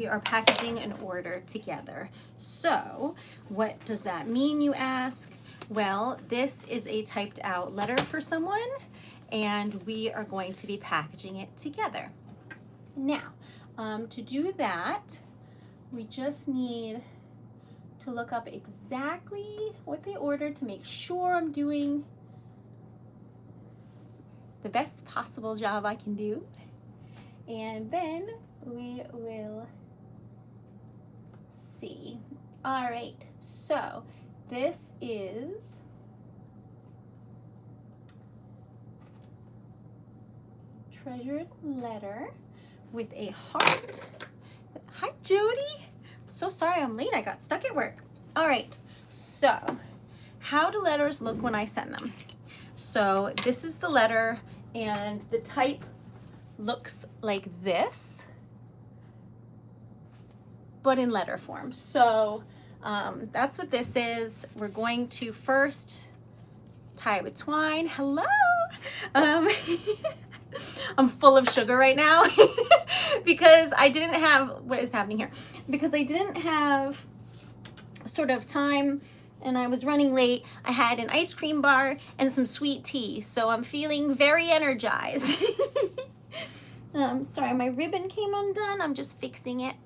We are packaging an order together. So what does that mean, you ask? Well, this is a typed out letter for someone, and we are going to be packaging it together. Now, to do that, we just need to look up exactly what they ordered to make sure I'm doing the best possible job I can do. And then we will see. All right, so this is treasured letter with a heart. Hi, Jody. I'm so sorry I'm late. I got stuck at work. All right, so how do letters look when I send them? So this is the letter, and the type looks like this, but in letter form. So that's what this is. We're going to first tie it with twine. Hello. I'm full of sugar right now because I didn't have, what is happening here? Because I didn't have sort of time and I was running late. I had an ice cream bar and some sweet tea, so I'm feeling very energized. Sorry, my ribbon came undone. I'm just fixing it.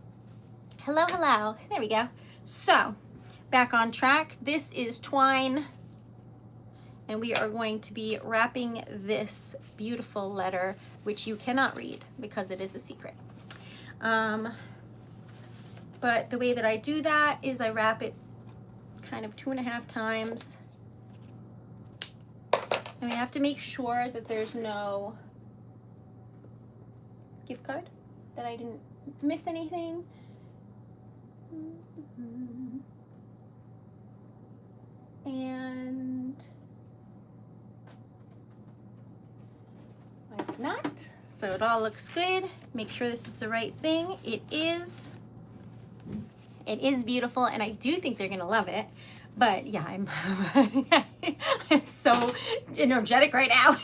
Hello, hello. There we go. So, back on track. This is twine, and we are going to be wrapping this beautiful letter, which you cannot read because it is a secret. But the way that I do that is I wrap it kind of 2.5 times. And we have to make sure that there's no gift card, that I didn't miss anything. And like that. So it all looks good. Make sure this is the right thing. It is. It is beautiful, and I do think they're gonna love it. But yeah, I'm so energetic right now.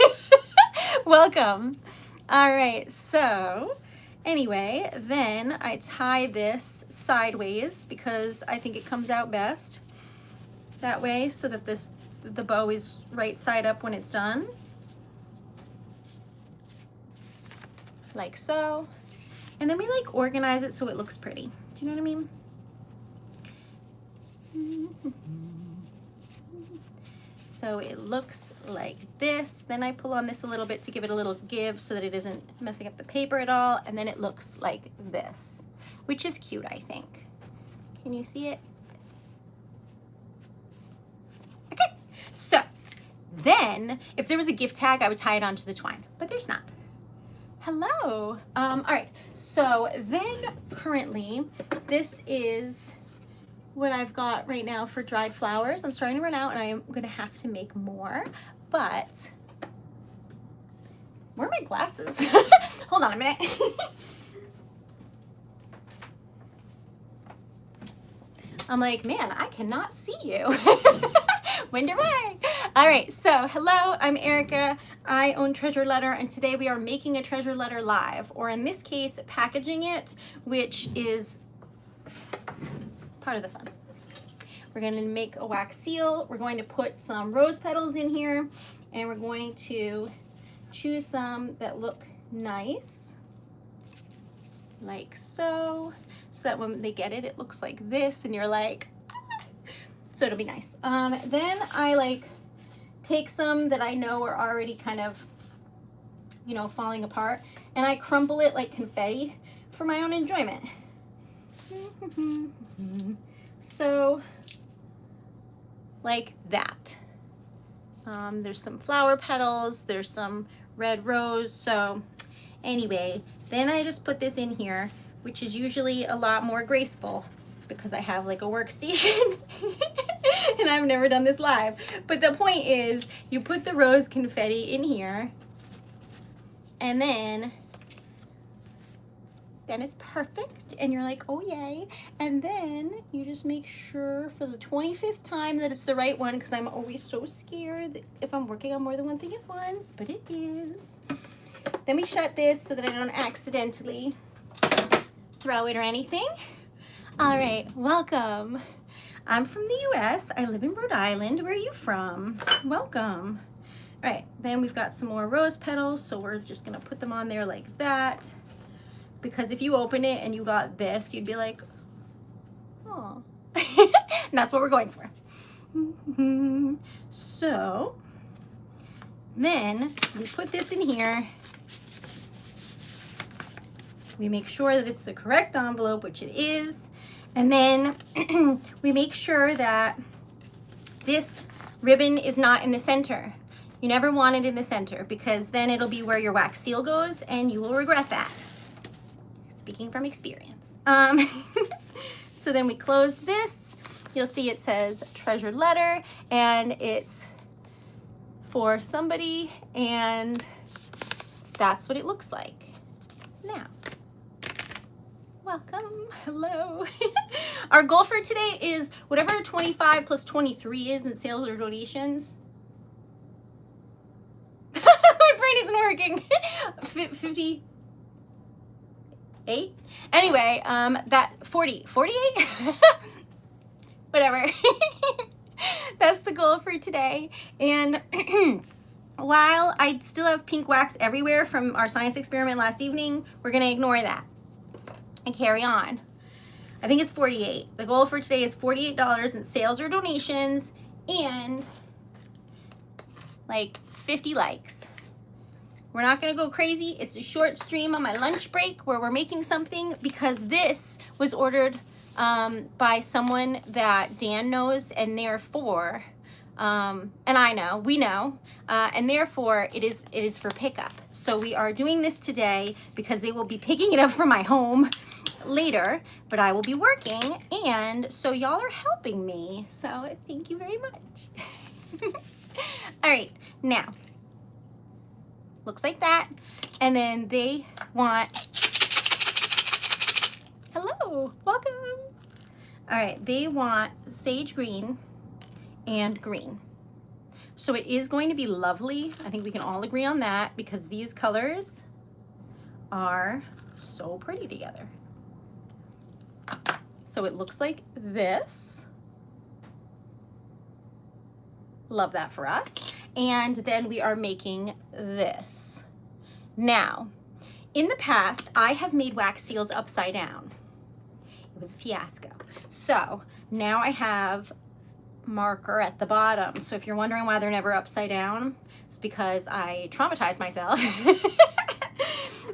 Welcome. All right, so anyway, then I tie this sideways because I think it comes out best that way, so that the bow is right side up when it's done. Like so. And then we like organize it so it looks pretty. Do you know what I mean? So it looks like this. Then I pull on this a little bit to give it a little give so that it isn't messing up the paper at all. And then it looks like this, which is cute, I think. Can you see it? Okay, so then if there was a gift tag, I would tie it onto the twine, but there's not. Hello. All right, so then currently this is what I've got right now for dried flowers. I'm starting to run out and I'm gonna have to make more, but where are my glasses? Hold on a minute. I'm like, man, I cannot see you. Wonder why. All right, so hello, I'm Erica. I own TreasuredLetter, and today we are making a TreasuredLetter live, or in this case, packaging it, which is part of the fun. We're going to make a wax seal. We're going to put some rose petals in here, and we're going to choose some that look nice, like so that when they get it, it looks like this, and you're like, ah! So it'll be nice. Then I like take some that I know are already kind of, you know, falling apart, and I crumple it like confetti for my own enjoyment. So like that. There's some flower petals, there's some red rose. So anyway, then I just put this in here, which is usually a lot more graceful because I have like a workstation and I've never done this live. But the point is, you put the rose confetti in here, and then it's perfect, and you're like, oh yay. And then you just make sure for the 25th time that it's the right one, because I'm always so scared if I'm working on more than one thing at once, but it is. Then we shut this so that I don't accidentally throw it or anything. All right, welcome. I'm from the US. I live in Rhode Island. Where are you from? Welcome. All right, then we've got some more rose petals, so we're just gonna put them on there like that. Because if you open it and you got this, you'd be like, oh. And that's what we're going for. So then we put this in here. We make sure that it's the correct envelope, which it is. And then we make sure that this ribbon is not in the center. You never want it in the center because then it'll be where your wax seal goes and you will regret that. Speaking from experience. So then we close this. You'll see it says treasured letter and it's for somebody, and that's what it looks like. Now, welcome, hello. Our goal for today is whatever 25 plus 23 is in sales or donations. My brain isn't working. 58? Anyway, that 48? Whatever. That's the goal for today. And while I still have pink wax everywhere from our science experiment last evening, we're gonna ignore that and carry on. I think it's 48. The goal for today is $48 in sales or donations and like 50 likes. We're not gonna go crazy. It's a short stream on my lunch break where we're making something because this was ordered by someone that Dan knows, and therefore, and I know, we know, and therefore it is for pickup. So we are doing this today because they will be picking it up from my home later, but I will be working, and so y'all are helping me. So thank you very much. All right, now, looks like that. And then they want, hello, welcome. All right, they want sage green and green. So it is going to be lovely. I think we can all agree on that because these colors are so pretty together. So it looks like this. Love that for us. And then we are making this. Now, in the past, I have made wax seals upside down. It was a fiasco. So now I have marker at the bottom. So if you're wondering why they're never upside down, it's because I traumatized myself.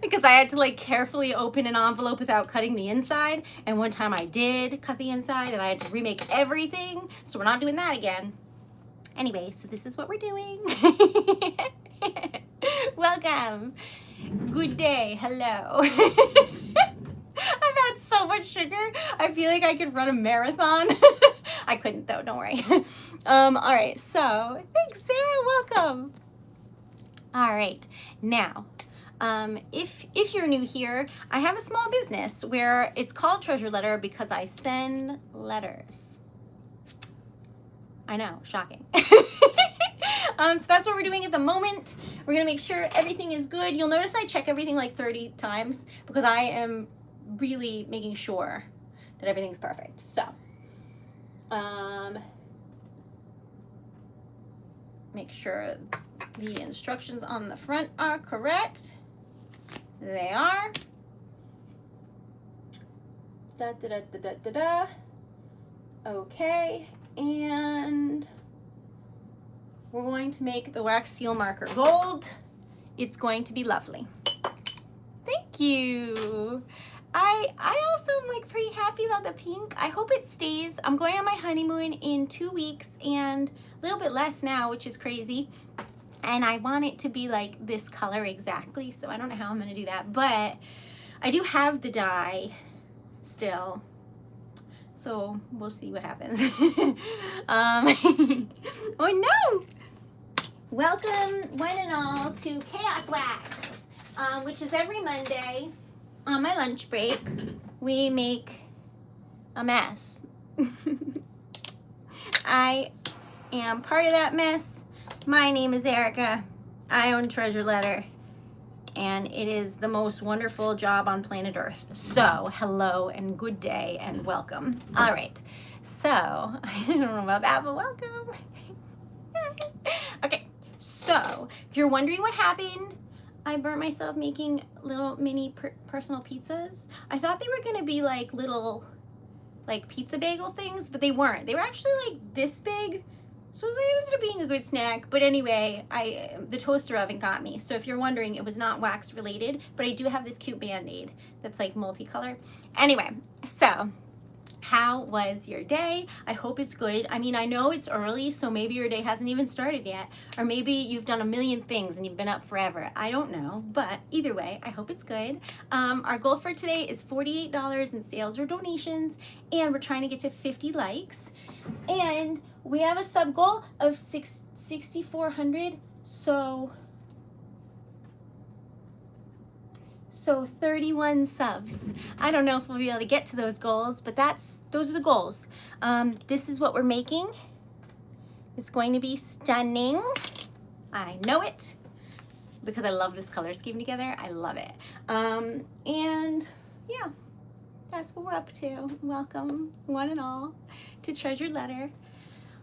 Because I had to like carefully open an envelope without cutting the inside. And one time I did cut the inside and I had to remake everything. So we're not doing that again. Anyway, so this is what we're doing. Welcome. Good day. Hello. I've had so much sugar. I feel like I could run a marathon. I couldn't though, don't worry. All right, so thanks, Sarah. Welcome. All right, now, if you're new here, I have a small business where it's called Treasured Letter because I send letters. I know, shocking. So that's what we're doing at the moment. We're gonna make sure everything is good. You'll notice I check everything like 30 times because I am really making sure that everything's perfect. So, make sure the instructions on the front are correct. They are. Da da da da da da da. Okay, and we're going to make the wax seal marker gold. It's going to be lovely. Thank you. I also am like pretty happy about the pink. I hope it stays. I'm going on my honeymoon in 2 weeks and a little bit less now, which is crazy. And I want it to be like this color exactly. So I don't know how I'm gonna do that, but I do have the dye still. So we'll see what happens. Oh no! Welcome one and all to Chaos Wax, which is every Monday on my lunch break. We make a mess. I am part of that mess. My name is Erica. I own Treasured Letter. and it is the most wonderful job on planet Earth. So hello and good day and welcome. All right, so I don't know about that, but welcome. Okay, so if you're wondering what happened, I burnt myself making little mini personal pizzas. I thought they were gonna be like little like pizza bagel things, but they weren't. They were actually like this big. So it ended up being a good snack. But anyway, the toaster oven got me. So if you're wondering, it was not wax related, but I do have this cute Band-Aid that's like multicolor. Anyway, so how was your day? I hope it's good. I mean, I know it's early, so maybe your day hasn't even started yet, or maybe you've done a million things and you've been up forever. I don't know, but either way, I hope it's good. Our goal for today is $48 in sales or donations, and we're trying to get to 50 likes. And we have a sub goal of 6,400, so 31 subs. I don't know if we'll be able to get to those goals, but those are the goals. This is what we're making. It's going to be stunning. I know it because I love this color scheme together. I love it. And yeah, that's what we're up to. Welcome, one and all, to Treasured Letter.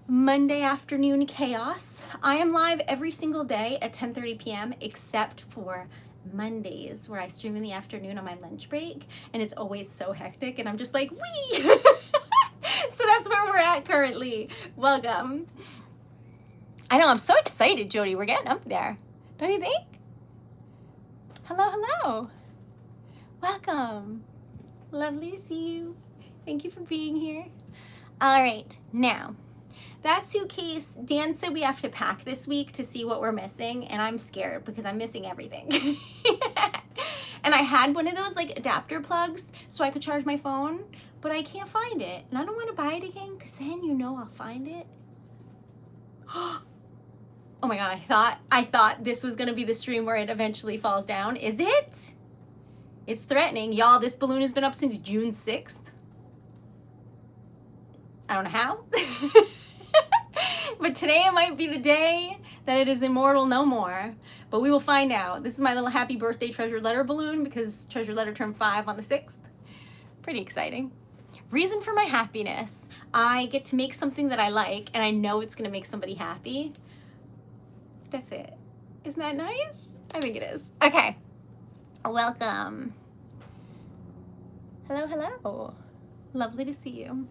Monday afternoon chaos. I am live every single day at 10:30 p.m. except for Mondays, where I stream in the afternoon on my lunch break, and it's always so hectic, and I'm just like, wee! So that's where we're at currently. Welcome. I know, I'm so excited, Jody. We're getting up there. Don't you think? Hello, hello. Welcome. Lovely to see you. Thank you for being here. All right, now, that suitcase, Dan said we have to pack this week to see what we're missing, and I'm scared because I'm missing everything. And I had one of those like adapter plugs so I could charge my phone, but I can't find it. And I don't want to buy it again because then you know I'll find it. Oh my God, I thought this was gonna be the stream where it eventually falls down. Is it? It's threatening. Y'all, this balloon has been up since June 6th. I don't know how. But today it might be the day that it is immortal no more. But we will find out. This is my little happy birthday Treasured Letter balloon because Treasured Letter turned 5 on the 6th. Pretty exciting. Reason for my happiness. I get to make something that I like, and I know it's going to make somebody happy. That's it. Isn't that nice? I think it is. Okay. Welcome. Hello, hello. Lovely to see you.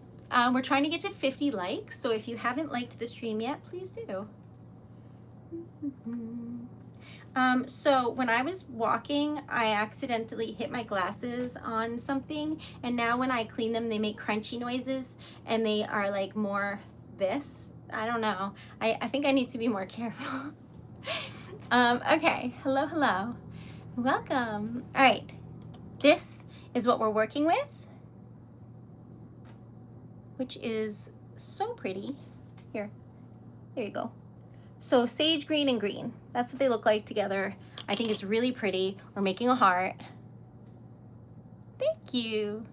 We're trying to get to 50 likes, so if you haven't liked the stream yet, please do. So when I was walking, I accidentally hit my glasses on something, and now when I clean them, they make crunchy noises, and they are like more this. I don't know. I think I need to be more careful. Okay, hello, hello. Welcome. All right, this is what we're working with, which is so pretty. Here, there you go. So sage green and green, that's what they look like together. I think it's really pretty. We're making a heart. Thank you.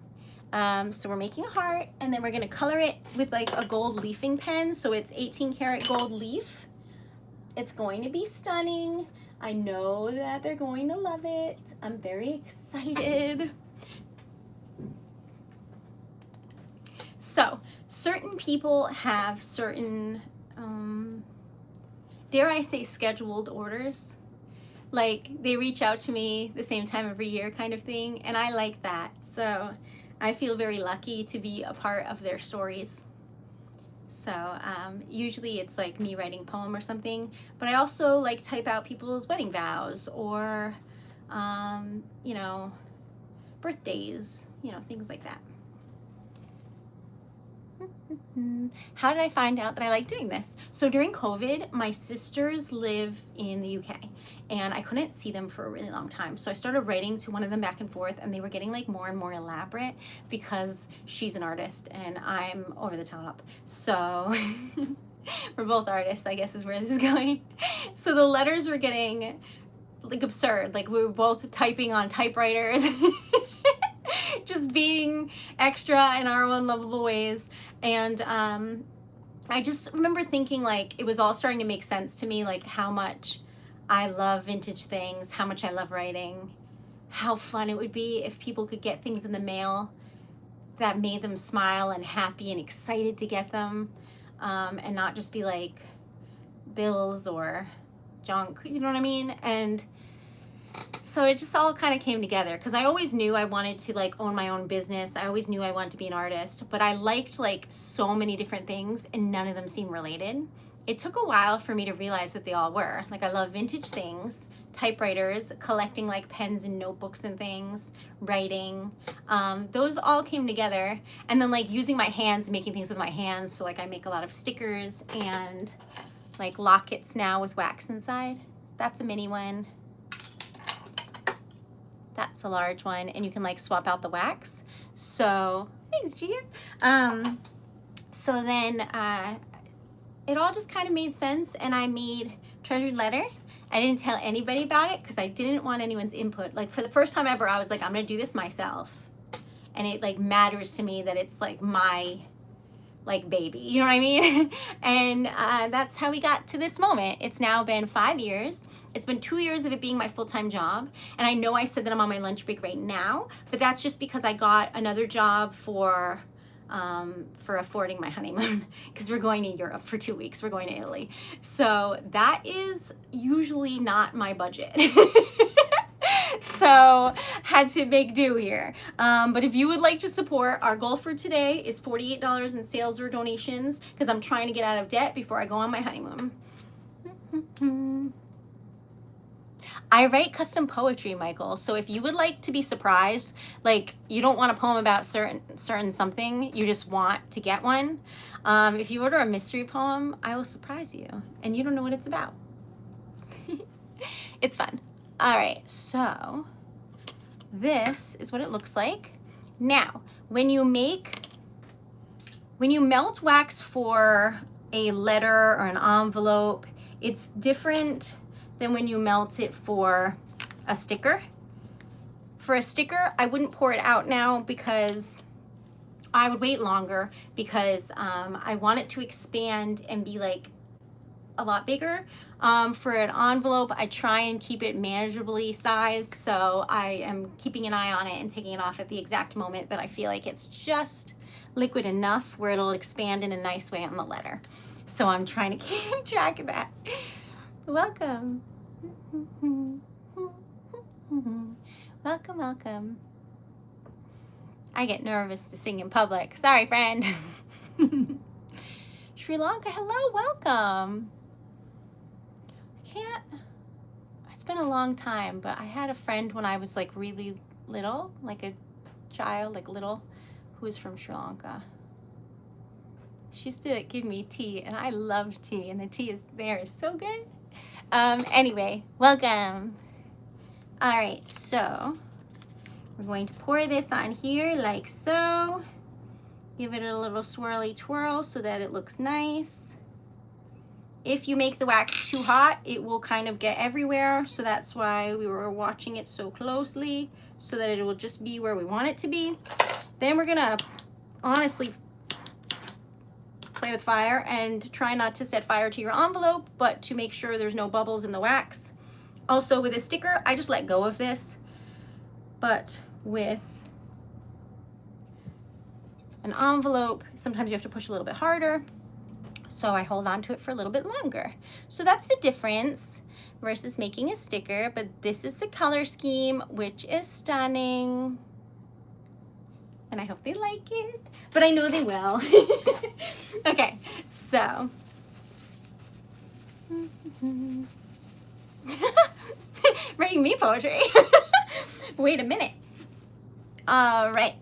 So we're making a heart, and then we're gonna color it with like a gold leafing pen. So it's 18 karat gold leaf. It's going to be stunning. I know that they're going to love it. I'm very excited. So certain people have certain, dare I say, scheduled orders. Like they reach out to me the same time every year kind of thing, and I like that. So I feel very lucky to be a part of their stories. So usually it's like me writing a poem or something, but I also like type out people's wedding vows or, you know, birthdays, you know, things like that. How did I find out that I like doing this? So during COVID, my sisters live in the UK and I couldn't see them for a really long time. So I started writing to one of them back and forth, and they were getting like more and more elaborate because she's an artist and I'm over the top. So we're both artists, I guess is where this is going. So the letters were getting like absurd. Like we were both typing on typewriters. Just being extra in our own lovable ways. And I just remember thinking like it was all starting to make sense to me, like how much I love vintage things, how much I love writing, how fun it would be if people could get things in the mail that made them smile and happy and excited to get them, and not just be like bills or junk, you know what I mean? And so it just all kind of came together because I always knew I wanted to like own my own business. I always knew I wanted to be an artist, but I liked like so many different things and none of them seemed related. It took a while for me to realize that they all were. Like, I love vintage things, typewriters, collecting like pens and notebooks and things, writing. Those all came together. And then like using my hands, making things with my hands. So like I make a lot of stickers and like lockets now with wax inside. That's a mini one. That's a large one, and you can like swap out the wax. So thanks, Gia. So then it all just kind of made sense, and I made Treasured Letter. I didn't tell anybody about it because I didn't want anyone's input. Like, for the first time ever, I was like, I'm gonna do this myself, and it like matters to me that it's like my like baby, you know what I mean? And that's how we got to this moment. It's now been 5 years. It's been 2 years of it being my full-time job. And I know I said that I'm on my lunch break right now, but that's just because I got another job for affording my honeymoon, because we're going to Europe for 2 weeks. We're going to Italy. So that is usually not my budget. So had to make do here. But if you would like to support, our goal for today is $48 in sales or donations, because I'm trying to get out of debt before I go on my honeymoon. I write custom poetry, Michael. So if you would like to be surprised, like you don't want a poem about certain something, you just want to get one. If you order a mystery poem, I will surprise you, and you don't know what it's about. It's fun. All right, so this is what it looks like. Now, when you melt wax for a letter or an envelope, it's different than when you melt it for a sticker. For a sticker, I wouldn't pour it out now because I would wait longer, because I want it to expand and be like a lot bigger. For an envelope, I try and keep it manageably sized, so I am keeping an eye on it and taking it off at the exact moment that I feel like it's just liquid enough where it'll expand in a nice way on the letter. So I'm trying to keep track of that. Welcome. Welcome, welcome. I get nervous to sing in public. Sorry, friend. Sri Lanka, hello, welcome. It's been a long time, but I had a friend when I was like really little, like a child, like little, who was from Sri Lanka. She used to give me tea, and I love tea, and the tea is so good. Anyway, welcome. All right, so we're going to pour this on here like so. Give it a little swirly twirl so that it looks nice. If you make the wax too hot, it will kind of get everywhere. So that's why we were watching it so closely, so that it will just be where we want it to be. Then we're gonna honestly play with fire and try not to set fire to your envelope, but to make sure there's no bubbles in the wax. Also with a sticker, I just let go of this, but with an envelope, sometimes you have to push a little bit harder. So I hold on to it for a little bit longer. So that's the difference versus making a sticker, but this is the color scheme, which is stunning. And I hope they like it, but I know they will. Okay, so. Writing me poetry. Wait a minute. All right.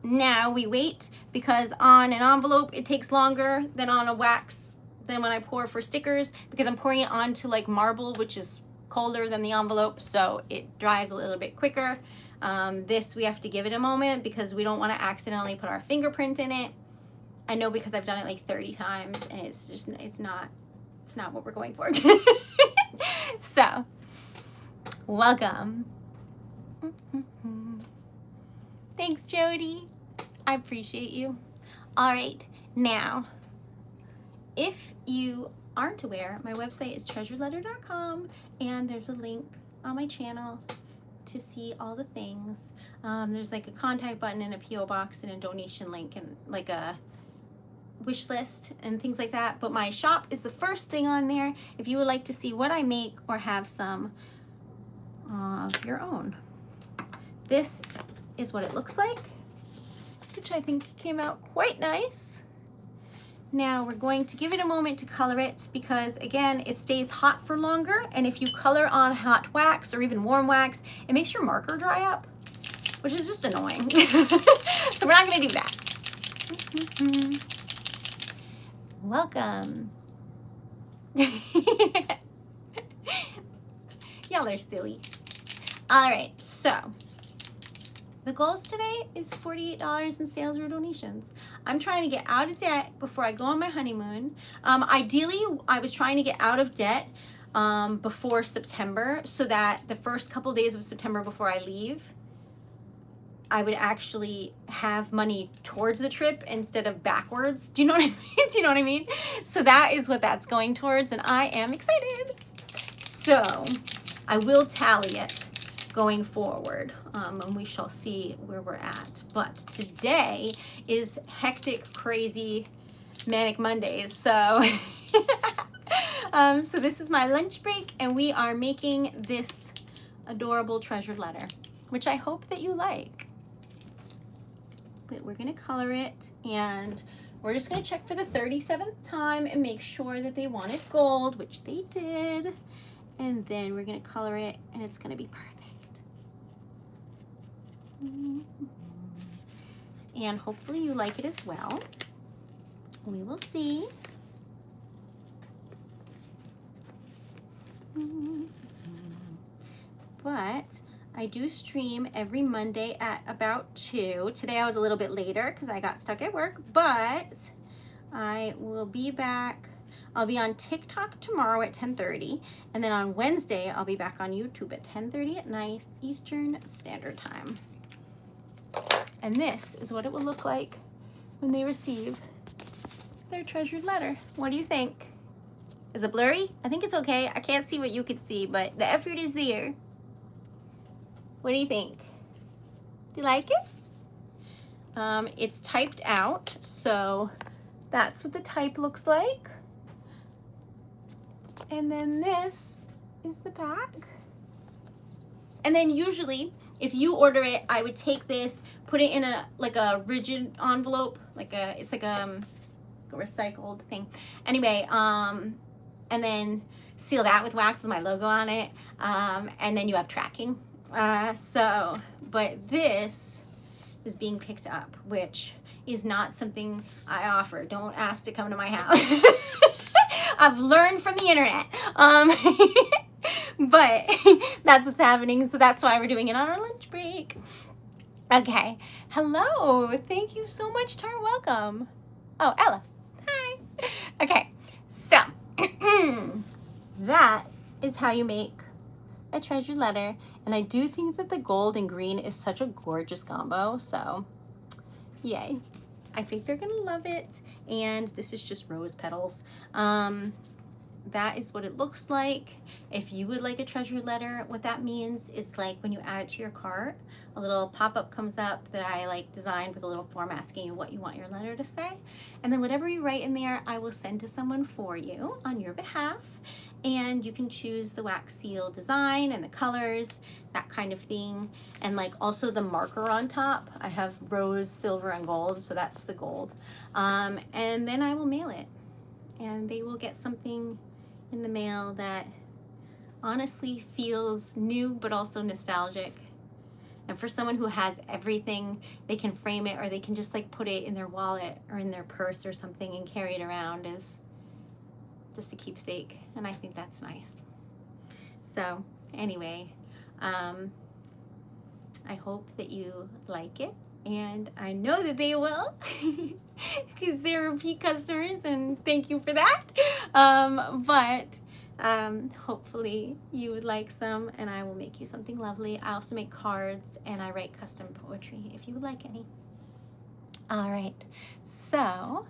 Now we wait, because on an envelope it takes longer than on a wax, than when I pour for stickers, because I'm pouring it onto like marble, which is colder than the envelope, so it dries a little bit quicker. This we have to give it a moment because we don't want to accidentally put our fingerprint in it. I know, because I've done it like 30 times, and it's not what we're going for. So, welcome. Thanks, Jody. I appreciate you. All right, now, if you aren't aware, my website is treasuredletter.com, and there's a link on my channel to see all the things. There's like a contact button and a PO box and a donation link and like a wish list and things like that. But my shop is the first thing on there if you would like to see what I make or have some of your own. This is what it looks like, which I think came out quite nice. Now we're going to give it a moment to color it because, again, it stays hot for longer, and if you color on hot wax or even warm wax, it makes your marker dry up, which is just annoying. So we're not going to do that. Welcome. Y'all are silly. All right, so the goals today is $48 in sales or donations. I'm trying to get out of debt before I go on my honeymoon. Ideally, I was trying to get out of debt before September so that the first couple days of September before I leave, I would actually have money towards the trip instead of backwards. Do you know what I mean? Do you know what I mean? So that is what that's going towards, and I am excited. So I will tally it going forward, and we shall see where we're at. But today is hectic, crazy, manic Mondays. So, so this is my lunch break, and we are making this adorable treasured letter, which I hope that you like. But we're gonna color it, and we're just gonna check for the 37th time and make sure that they wanted gold, which they did. And then we're gonna color it, and it's gonna be perfect. And hopefully you like it as well. We will see. But I do stream every Monday at about 2. Today I was a little bit later because I got stuck at work, but I will be back. I'll be on TikTok tomorrow at 10:30, and then on Wednesday I'll be back on YouTube at 10:30 at night Eastern Standard Time. And this is what it will look like when they receive their treasured letter. What do you think? Is it blurry? I think it's okay. I can't see what you could see, but the effort is there. What do you think? Do you like it? It's typed out, so that's what the type looks like. And then this is the back. And then usually, if you order it, I would take this, put it in a rigid envelope, it's like a recycled thing. Anyway, and then seal that with wax with my logo on it, and then you have tracking. But this is being picked up, which is not something I offer. Don't ask to come to my house. I've learned from the internet. But that's what's happening, so that's why we're doing it on our lunch break. Okay, hello, thank you so much, Tar, welcome. Oh, Ella, hi. Okay, so that is how you make a treasured letter, and I do think that the gold and green is such a gorgeous combo, so yay. I think they're gonna love it, and this is just rose petals. That is what it looks like. If you would like a treasured letter, what that means is like when you add it to your cart, a little pop-up comes up that I designed with a little form asking you what you want your letter to say. And then whatever you write in there, I will send to someone for you on your behalf. And you can choose the wax seal design and the colors, that kind of thing. And also the marker on top. I have rose, silver, and gold, so that's the gold. And then I will mail it. And they will get something in the mail that honestly feels new but also nostalgic. And for someone who has everything, they can frame it, or they can just put it in their wallet or in their purse or something and carry it around as just a keepsake. And I think that's nice. So anyway, I hope that you like it, and I know that they will because they're repeat customers, and thank you for that. Hopefully you would like some, and I will make you something lovely. I also make cards, and I write custom poetry if you would like any. All right, so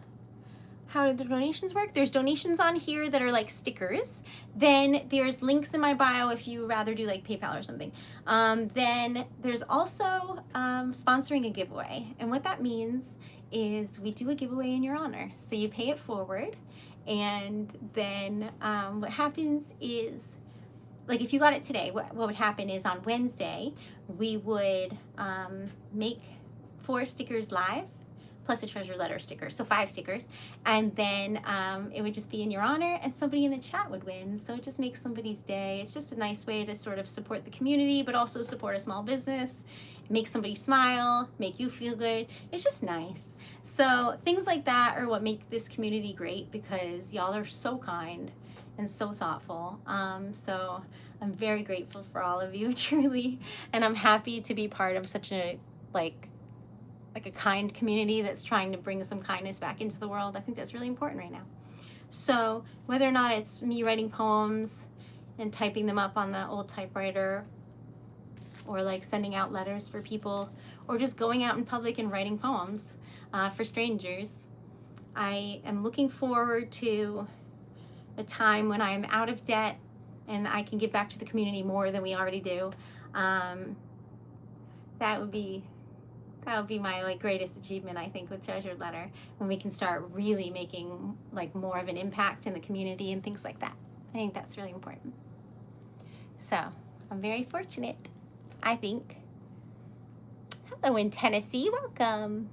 how do the donations work? There's donations on here that are like stickers. Then there's links in my bio if you rather do like PayPal or something. Then there's also sponsoring a giveaway. And what that means is we do a giveaway in your honor. So you pay it forward. And then what happens is, like if you got it today, what would happen is on Wednesday, we would make 4 stickers live, plus a treasure letter sticker, so 5 stickers, and then it would just be in your honor and somebody in the chat would win. So it just makes somebody's day. It's just a nice way to sort of support the community, but also support a small business, make somebody smile, make you feel good. It's just nice. So things like that are what make this community great, because y'all are so kind and so thoughtful. So I'm very grateful for all of you, truly, and I'm happy to be part of such a like a kind community that's trying to bring some kindness back into the world. I think that's really important right now. So whether or not it's me writing poems and typing them up on the old typewriter, or like sending out letters for people, or just going out in public and writing poems for strangers, I am looking forward to a time when I'm out of debt and I can give back to the community more than we already do. That would be my like greatest achievement, I think, with Treasured Letter, when we can start really making like more of an impact in the community and things like that. I think that's really important. So I'm very fortunate, I think. Hello in Tennessee, welcome.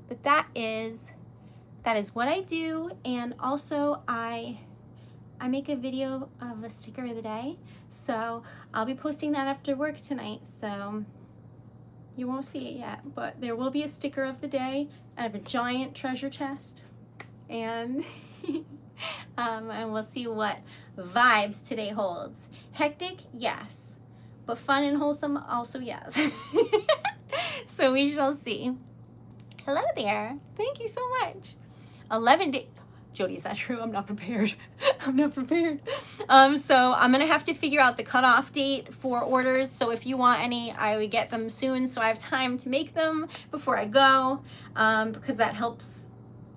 But that is what I do, and also I make a video of a sticker of the day, so I'll be posting that after work tonight, so you won't see it yet, but there will be a sticker of the day. I have a giant treasure chest, and and we'll see what vibes today holds. Hectic, yes, but fun and wholesome also, yes. So we shall see. Hello there, thank you so much. 11 days. Jody, is that true? I'm not prepared. I'm not prepared. So I'm gonna have to figure out the cutoff date for orders. So if you want any, I would get them soon, so I have time to make them before I go, because that helps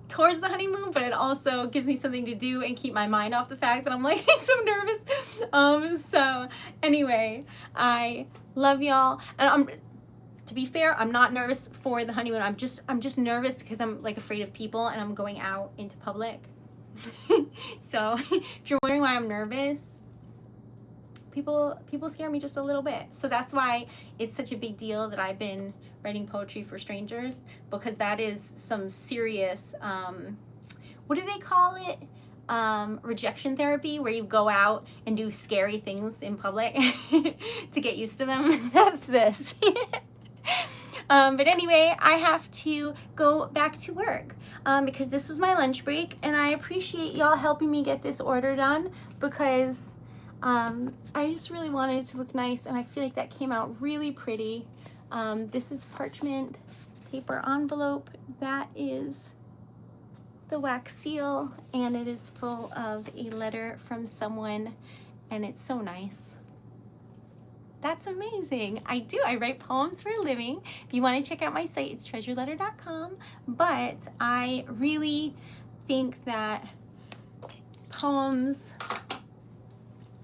towards the honeymoon, but it also gives me something to do and keep my mind off the fact that I'm like so nervous. So anyway, I love y'all, and to be fair, I'm not nervous for the honeymoon. I'm just nervous because I'm like afraid of people and I'm going out into public. So if you're wondering why I'm nervous, people scare me just a little bit. So that's why it's such a big deal that I've been writing poetry for strangers, because that is some serious, what do they call it? Rejection therapy, where you go out and do scary things in public to get used to them. That's this. But anyway, I have to go back to work because this was my lunch break, and I appreciate y'all helping me get this order done, because I just really wanted it to look nice, and I feel like that came out really pretty. This is parchment paper envelope. That is the wax seal, and it is full of a letter from someone, and it's so nice. That's amazing. I write poems for a living. If you want to check out my site, it's TreasuredLetter.com. But I really think that poems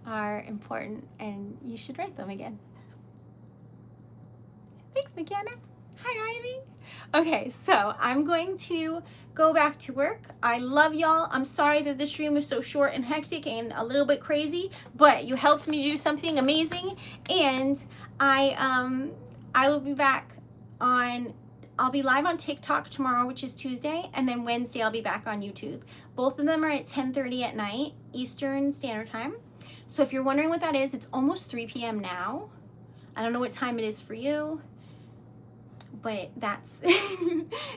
are important, and you should write them again. Thanks, McKenna. Hi, Ivy. Okay, so I'm going to go back to work. I love y'all. I'm sorry that this stream was so short and hectic and a little bit crazy, but you helped me do something amazing, and I will be back on, I'll be live on TikTok tomorrow, which is Tuesday, and then Wednesday I'll be back on YouTube. Both of them are at 10:30 at night, Eastern Standard Time. So if you're wondering what that is, it's almost 3 p.m. now. I don't know what time it is for you, but that's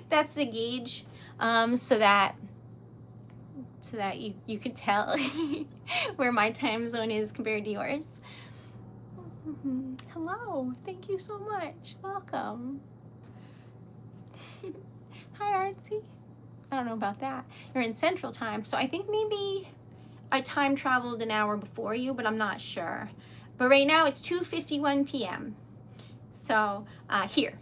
that's the gauge, so that you could tell where my time zone is compared to yours. Hello, thank you so much. Welcome. Hi, Artsy. I don't know about that. You're in Central Time, so I think maybe I time traveled an hour before you, but I'm not sure. But right now it's 2:51 p.m. So here.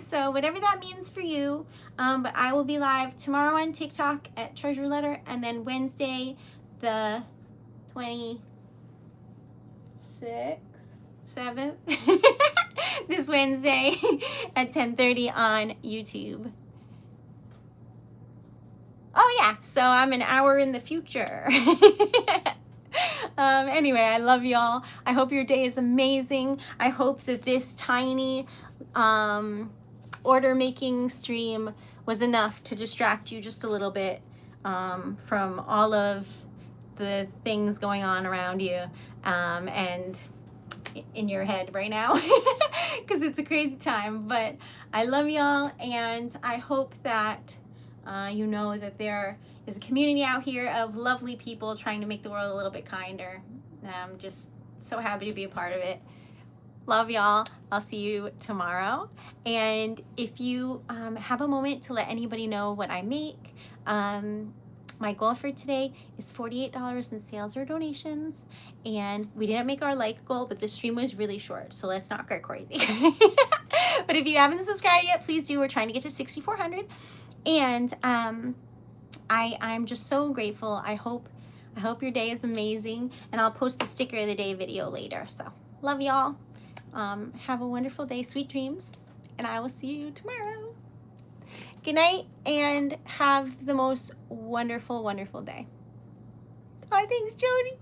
So whatever that means for you. But I will be live tomorrow on TikTok at Treasure Letter, and then Wednesday, the 26th, 7th, this Wednesday at 10:30 on YouTube. Oh yeah, so I'm an hour in the future. Anyway, I love y'all. I hope your day is amazing. I hope that this tiny order making stream was enough to distract you just a little bit from all of the things going on around you and in your head right now, because it's a crazy time. But I love y'all, and I hope that you know that there is a community out here of lovely people trying to make the world a little bit kinder. I'm just so happy to be a part of it. Love y'all. I'll see you tomorrow. And if you have a moment to let anybody know what I make, my goal for today is $48 in sales or donations. And we didn't make our like goal, but the stream was really short, so let's not get crazy. But if you haven't subscribed yet, please do. We're trying to get to 6,400. And I'm just so grateful. I hope your day is amazing, and I'll post the sticker of the day video later. So love y'all. Have a wonderful day, sweet dreams, and I will see you tomorrow. Good night, and have the most wonderful, wonderful day. Oh, thanks, Jody.